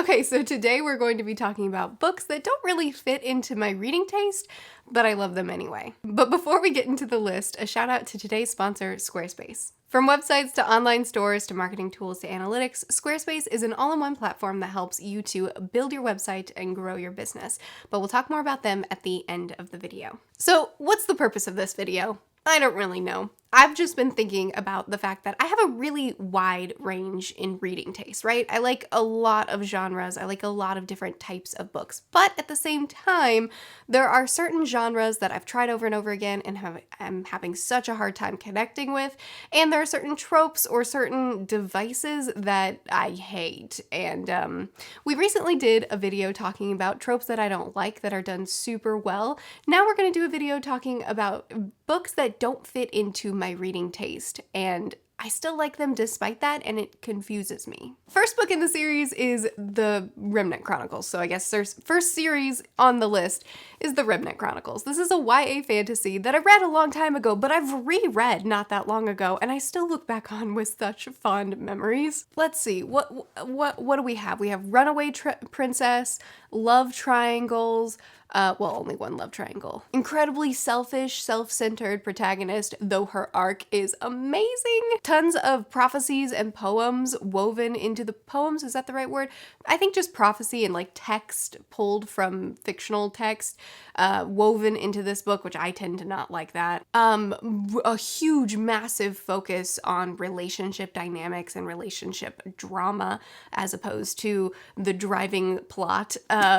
Okay, so today we're going to be talking about books that don't really fit into my reading taste, but I love them anyway. But before we get into the list, a shout out to today's sponsor, Squarespace. From websites to online stores to marketing tools to analytics, Squarespace is an all-in-one platform that helps you to build your website and grow your business. But we'll talk more about them at the end of the video. So what's the purpose of this video? I don't really know. I've just been thinking about the fact that I have a really wide range in reading taste, right? I like a lot of genres. I like a lot of different types of books. But at the same time, there are certain genres that I've tried over and over again and am having such a hard time connecting with. And there are certain tropes or certain devices that I hate. And we recently did a video talking about tropes that I don't like that are done super well. Now we're going to do a video talking about books that don't fit into my reading taste, and I still like them despite that, and it confuses me. First book in the series is the Remnant Chronicles. So I guess there's first series on the list is the Remnant Chronicles. This is a YA fantasy that I read a long time ago, but I've reread not that long ago, and I still look back on with such fond memories. Let's see, what do we have? We have Runaway Princess, Love Triangles, well, only one love triangle. Incredibly selfish, self-centered protagonist, though her arc is amazing. Tons of prophecies and poems woven into the poems, is that the right word? I think just prophecy and like text pulled from fictional text woven into this book, which I tend to not like that. A huge, massive focus on relationship dynamics and relationship drama as opposed to the driving plot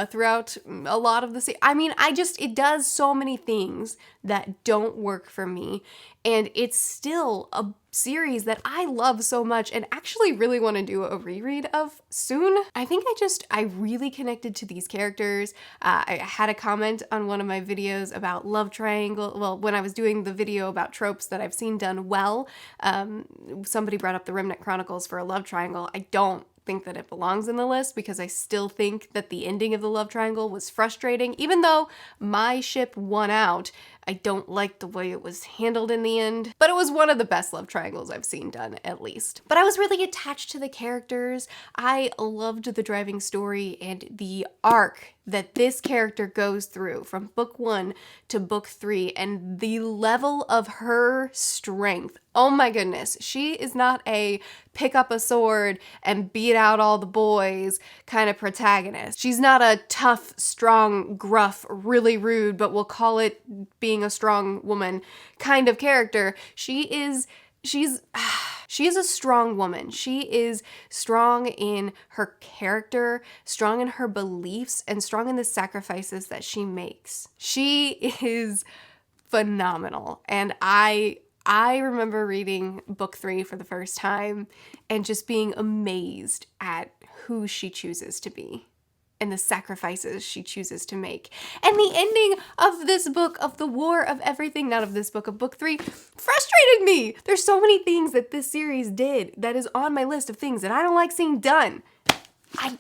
throughout a lot of the series. I mean, it does so many things that don't work for me, and it's still a series that I love so much and actually really want to do a reread of soon. I think I really connected to these characters. I had a comment on one of my videos about love triangle. Well, when I was doing the video about tropes that I've seen done well, somebody brought up the Remnant Chronicles for a love triangle. I don't think that it belongs in the list because I still think that the ending of the love triangle was frustrating. Even though my ship won out, I don't like the way it was handled in the end, but it was one of the best love triangles I've seen done, at least. But I was really attached to the characters. I loved the driving story and the arc that this character goes through from book 1 to book 3, and the level of her strength. Oh my goodness, she is not a pick up a sword and beat out all the boys kind of protagonist. She's not a tough, strong, gruff, really rude, but we'll call it being a strong woman kind of character. She's a strong woman. She is strong in her character, strong in her beliefs, and strong in the sacrifices that she makes. She is phenomenal. And I remember reading book 3 for the first time and just being amazed at who she chooses to be and the sacrifices she chooses to make. And the ending of this book, of the War of Everything, not of this book, of book 3, frustrated me. There's so many things that this series did that is on my list of things that I don't like seeing done. I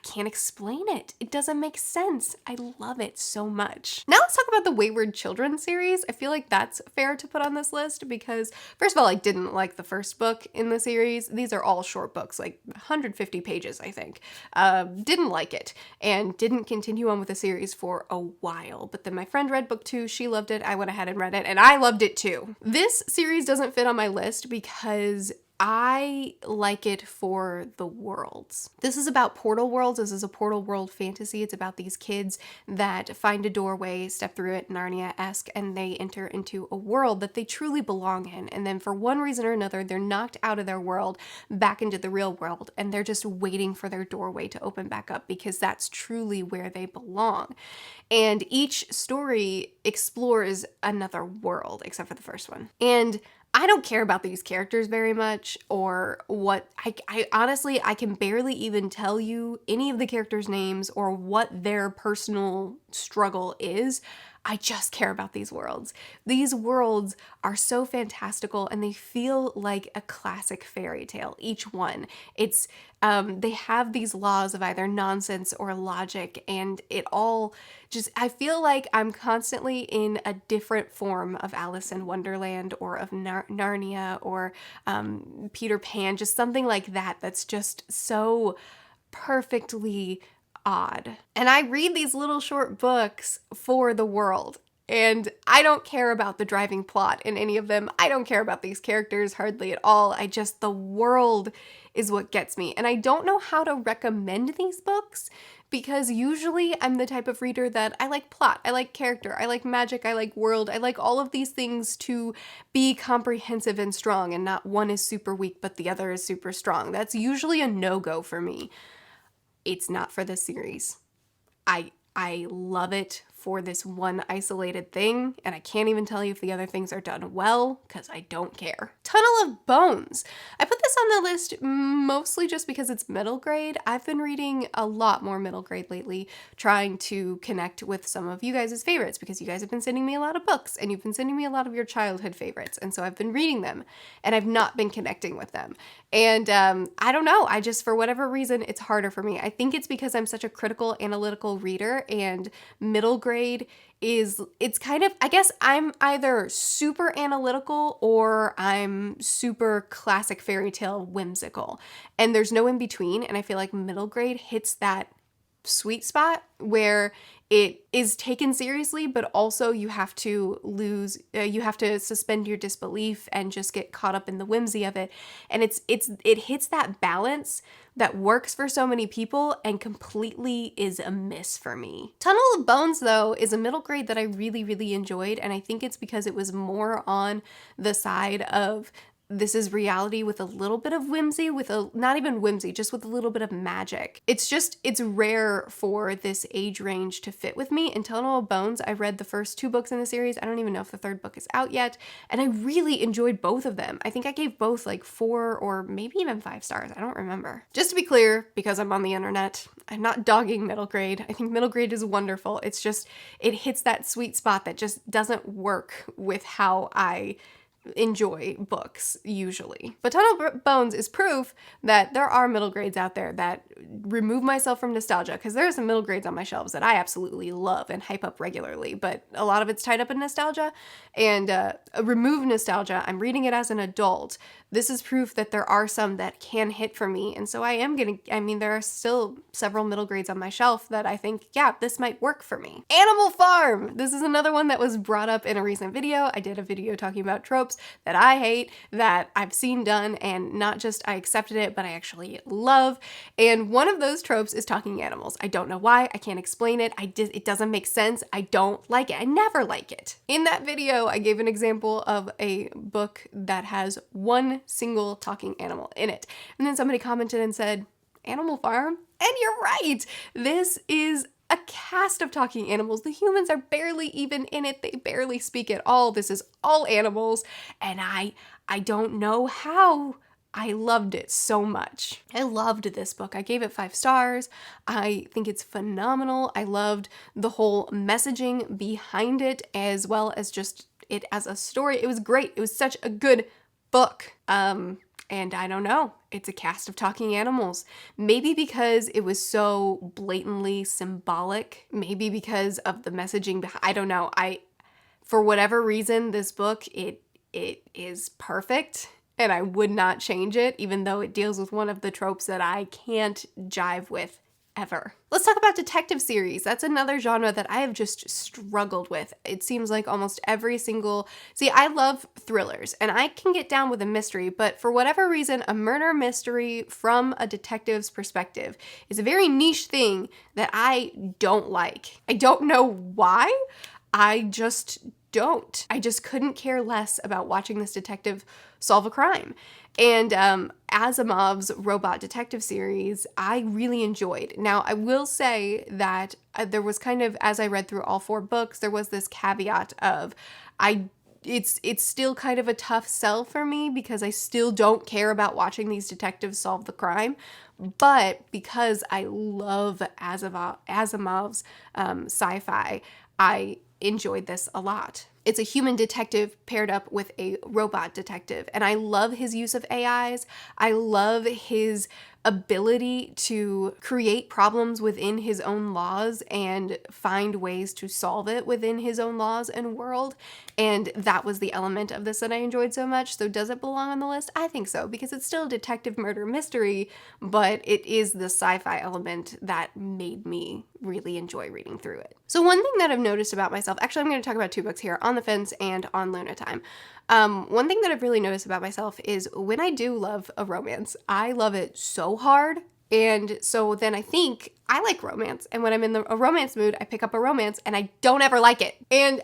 can't explain it. It doesn't make sense. I love it so much. Now let's talk about the Wayward Children series. I feel like that's fair to put on this list because, first of all, I didn't like the first book in the series. These are all short books, like 150 pages, I think. Didn't like it and didn't continue on with the series for a while. But then my friend read book 2, she loved it, I went ahead and read it, and I loved it too. This series doesn't fit on my list because I like it for the worlds. This is about portal worlds. This is a portal world fantasy. It's about these kids that find a doorway, step through it, Narnia-esque, and they enter into a world that they truly belong in. And then for one reason or another, they're knocked out of their world back into the real world, and they're just waiting for their doorway to open back up because that's truly where they belong. And each story explores another world, except for the first one. And I don't care about these characters very much, or what, I honestly, I can barely even tell you any of the characters' names or what their personal struggle is. I just care about these worlds. These worlds are so fantastical and they feel like a classic fairy tale, each one. It's they have these laws of either nonsense or logic, and it all just, I feel like I'm constantly in a different form of Alice in Wonderland or of Narnia or Peter Pan, just something like that that's just so perfectly odd. And I read these little short books for the world. And I don't care about the driving plot in any of them. I don't care about these characters hardly at all. The world is what gets me. And I don't know how to recommend these books because usually I'm the type of reader that I like plot, I like character, I like magic, I like world, I like all of these things to be comprehensive and strong, and not one is super weak but the other is super strong. That's usually a no-go for me. It's not for this series. I love it for this one isolated thing, and I can't even tell you if the other things are done well, because I don't care. Tunnel of Bones. I put this on the list mostly just because it's middle grade. I've been reading a lot more middle grade lately, trying to connect with some of you guys' favorites, because you guys have been sending me a lot of books, and you've been sending me a lot of your childhood favorites, and so I've been reading them, and I've not been connecting with them. And I don't know, for whatever reason, it's harder for me. I think it's because I'm such a critical, analytical reader, and middle grade it's kind of, I guess I'm either super analytical or I'm super classic fairy tale whimsical, and there's no in between. And I feel like middle grade hits that sweet spot where it is taken seriously, but also you have to suspend your disbelief and just get caught up in the whimsy of it. And it hits that balance that works for so many people and completely is a miss for me. Tunnel of Bones, though, is a middle grade that I really, really enjoyed, and I think it's because it was more on the side of this is reality with a little bit of whimsy, not even whimsy, just with a little bit of magic. It's rare for this age range to fit with me. In Tunnel of Bones, I read the first 2 books in the series. I don't even know if the 3rd book is out yet, and I really enjoyed both of them. I think I gave both like 4 or maybe even 5 stars. I don't remember. Just to be clear, because I'm on the internet, I'm not dogging middle grade. I think middle grade is wonderful. It's just, it hits that sweet spot that just doesn't work with how I enjoy books usually. But Tunnel of Bones is proof that there are middle grades out there that remove myself from nostalgia, because there are some middle grades on my shelves that I absolutely love and hype up regularly, but a lot of it's tied up in nostalgia, and remove nostalgia. I'm reading it as an adult. This is proof that there are some that can hit for me, and so there are still several middle grades on my shelf that I think, yeah, this might work for me. Animal Farm! This is another one that was brought up in a recent video. I did a video talking about tropes that I hate, that I've seen done, and not just I accepted it, but I actually love. And one of those tropes is talking animals. I don't know why. I can't explain it. It doesn't make sense. I don't like it. I never like it. In that video, I gave an example of a book that has one single talking animal in it. And then somebody commented and said, Animal Farm? And you're right. This is a cast of talking animals. The humans are barely even in it. They barely speak at all. This is all animals. And I don't know how I loved it so much. I loved this book. I gave it 5 stars. I think it's phenomenal. I loved the whole messaging behind it, as well as just it as a story. It was great. It was such a good book. And I don't know, it's a cast of talking animals. Maybe because it was so blatantly symbolic, maybe because of the messaging behind, I don't know. For whatever reason, this book, it is perfect, and I would not change it, even though it deals with one of the tropes that I can't jive with ever. Let's talk about detective series. That's another genre that I have just struggled with. It seems like almost every single... See, I love thrillers, and I can get down with a mystery, but for whatever reason, a murder mystery from a detective's perspective is a very niche thing that I don't like. I don't know why. I just don't. I just couldn't care less about watching this detective solve a crime. And Asimov's Robot Detective series, I really enjoyed. Now, I will say that there was kind of, as I read through all 4 books, there was this caveat of, it's still kind of a tough sell for me because I still don't care about watching these detectives solve the crime. But because I love Asimov's sci-fi, I enjoyed this a lot. It's a human detective paired up with a robot detective, and I love his use of AIs. I love his ability to create problems within his own laws and find ways to solve it within his own laws and world. And that was the element of this that I enjoyed so much. So does it belong on the list? I think so, because it's still a detective murder mystery, but it is the sci-fi element that made me really enjoy reading through it. So one thing that I've noticed about myself, actually I'm going to talk about 2 books here, On the Fence and On Luna Time. One thing that I've really noticed about myself is when I do love a romance, I love it so hard. And so then I think I like romance. And when I'm in a romance mood, I pick up a romance and I don't ever like it. And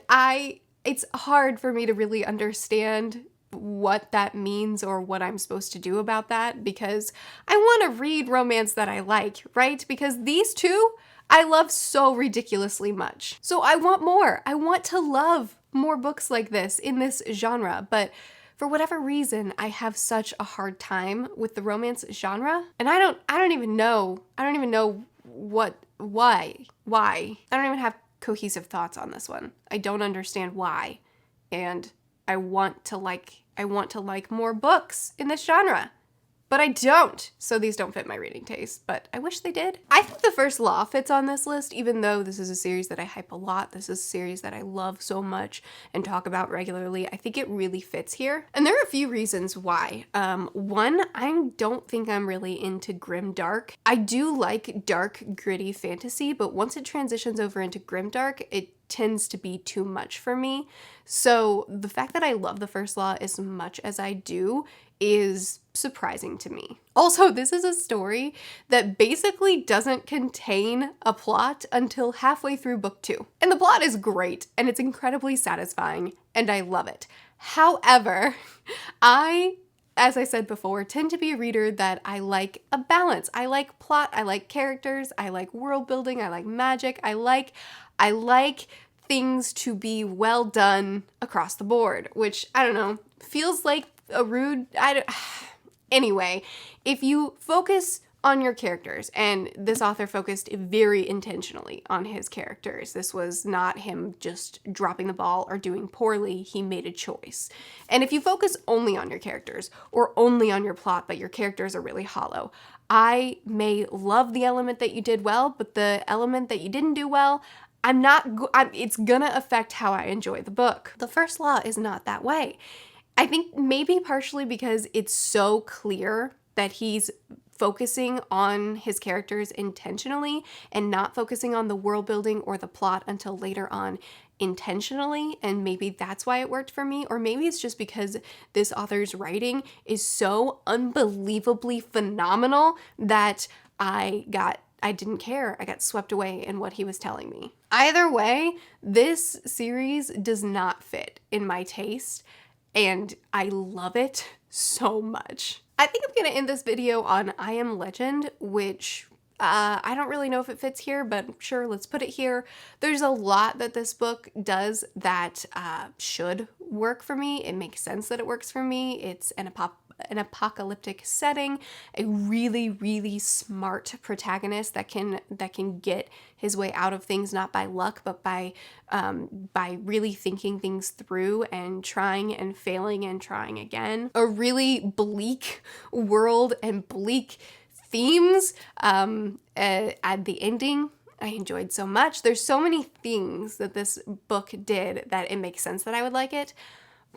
it's hard for me to really understand what that means or what I'm supposed to do about that, because I want to read romance that I like, right? Because these two I love so ridiculously much. So I want more. I want to love more books like this in this genre, but for whatever reason, I have such a hard time with the romance genre, and I don't even know why. I don't even have cohesive thoughts on this one. I don't understand why, and I want to like more books in this genre. But I don't, so these don't fit my reading taste, but I wish they did. I think The First Law fits on this list, even though this is a series that I hype a lot. This is a series that I love so much and talk about regularly. I think it really fits here. And there are a few reasons why. One, I don't think I'm really into grim dark. I do like dark, gritty fantasy, but once it transitions over into grim dark, it tends to be too much for me. So the fact that I love The First Law as much as I do is surprising to me. Also, this is a story that basically doesn't contain a plot until halfway through book 2. And the plot is great, and it's incredibly satisfying, and I love it. However, as I said before, tend to be a reader that I like a balance. I like plot, I like characters, I like world building, I like magic, I like things to be well done across the board, which, I don't know, feels like a rude, anyway, if you focus on your characters, and this author focused very intentionally on his characters. This was not him just dropping the ball or doing poorly. He made a choice. And if you focus only on your characters or only on your plot, but your characters are really hollow, I may love the element that you did well, but the element that you didn't do well, it's gonna affect how I enjoy the book. The First Law is not that way. I think maybe partially because it's so clear that he's focusing on his characters intentionally and not focusing on the world building or the plot until later on intentionally, and maybe that's why it worked for me, or maybe it's just because this author's writing is so unbelievably phenomenal that I didn't care. I got swept away in what he was telling me. Either way, this series does not fit in my taste, and I love it so much. I think I'm gonna end this video on I Am Legend, which I don't really know if it fits here, but sure, let's put it here. There's a lot that this book does that should work for me. It makes sense that it works for me. It's an apocalyptic setting, a really, really smart protagonist that can get his way out of things, not by luck, but by really thinking things through and trying and failing and trying again. A really bleak world and bleak themes at the ending I enjoyed so much. There's so many things that this book did that it makes sense that I would like it.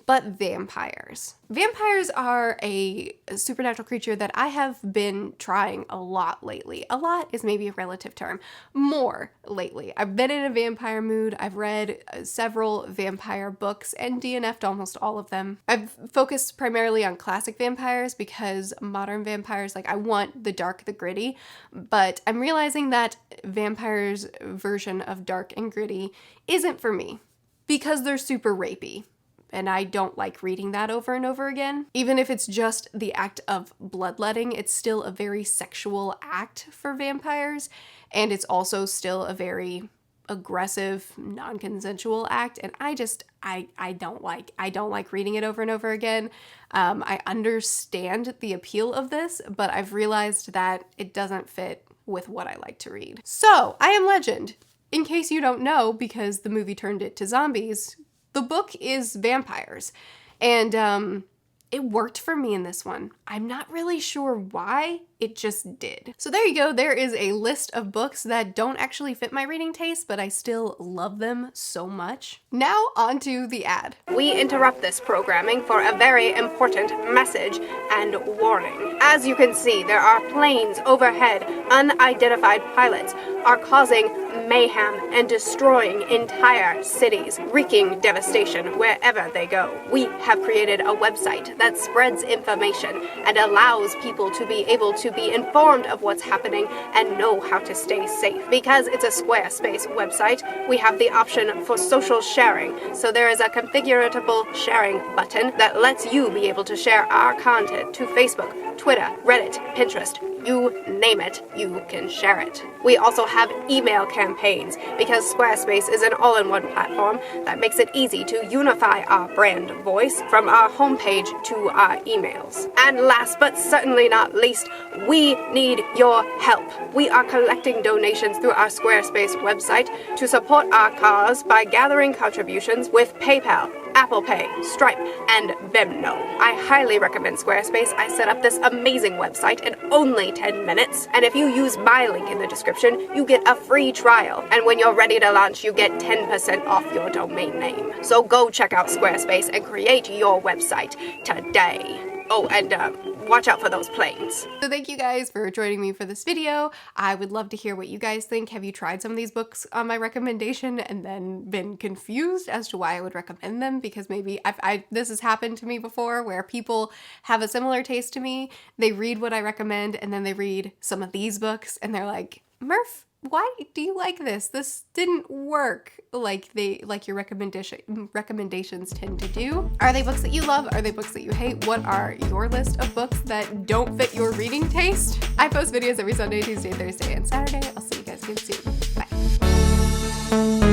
But vampires. Vampires are a supernatural creature that I have been trying a lot lately. A lot is maybe a relative term. More lately. I've been in a vampire mood. I've read several vampire books and DNF'd almost all of them. I've focused primarily on classic vampires because modern vampires, I want the dark, the gritty, but I'm realizing that vampires' version of dark and gritty isn't for me because they're super rapey. And I don't like reading that over and over again. Even if it's just the act of bloodletting, it's still a very sexual act for vampires. And it's also still a very aggressive, non-consensual act. And I don't like reading it over and over again. I understand the appeal of this, but I've realized that it doesn't fit with what I like to read. So, I Am Legend. in case you don't know, because the movie turned it to zombies, the book is vampires. And it worked for me in this one. I'm not really sure why, it just did. So there you go, there is a list of books that don't actually fit my reading taste, but I still love them so much. Now on to the ad. We interrupt this programming for a very important message and warning. As you can see, there are planes overhead. Unidentified pilots are causing mayhem and destroying entire cities, wreaking devastation wherever they go. We have created a website that spreads information and allows people to be able to be informed of what's happening and know how to stay safe. Because it's a Squarespace website, we have the option for social sharing. So there is a configuratable sharing button that lets you be able to share our content to Facebook, Twitter, Reddit, Pinterest. You name it, you can share it. We also have email campaigns because Squarespace is an all-in-one platform that makes it easy to unify our brand voice from our homepage to our emails. And last but certainly not least, we need your help. We are collecting donations through our Squarespace website to support our cause by gathering contributions with PayPal, Apple Pay, Stripe, and Venmo. I highly recommend Squarespace. I set up this amazing website in only 10 minutes, and if you use my link in the description, you get a free trial, and when you're ready to launch, you get 10% off your domain name. So go check out Squarespace and create your website today. Oh, and watch out for those planes. So thank you guys for joining me for this video. I would love to hear what you guys think. Have you tried some of these books on my recommendation and then been confused as to why I would recommend them? Because maybe this has happened to me before where people have a similar taste to me. They read what I recommend and then they read some of these books and they're like, Murph, why do you like this? This didn't work like your recommendations tend to do. Are they books that you love? Are they books that you hate? What are your list of books that don't fit your reading taste? I post videos every Sunday, Tuesday, Thursday, and Saturday. I'll see you guys again soon. Bye.